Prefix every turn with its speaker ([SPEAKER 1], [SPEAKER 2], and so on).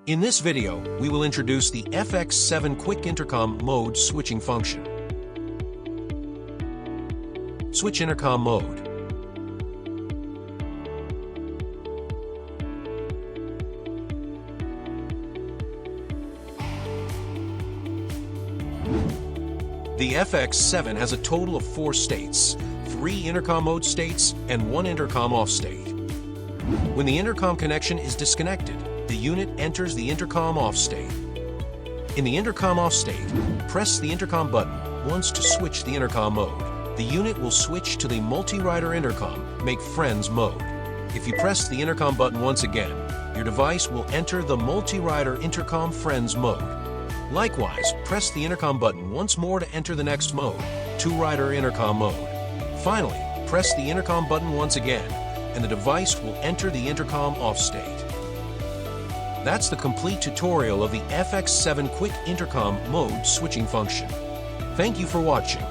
[SPEAKER 1] In this video, we will introduce the FX7 Quick Intercom Mode switching function. Switch Intercom Mode. The FX7 has a total of 4 states, 3 intercom mode states and 1 intercom off state. When the intercom connection is disconnected, the unit enters the intercom off state. In the intercom off state, press the intercom button once to switch the intercom mode. The unit will switch to the multi-rider intercom Make Friends mode. If you press the intercom button once again, your device will enter the multi-rider intercom Friends mode. Likewise, press the intercom button once more to enter the next mode, 2-rider intercom mode. Finally, press the intercom button once again, and the device will enter the intercom off state. That's the complete tutorial of the FX7 Quick Intercom Mode switching function. Thank you for watching.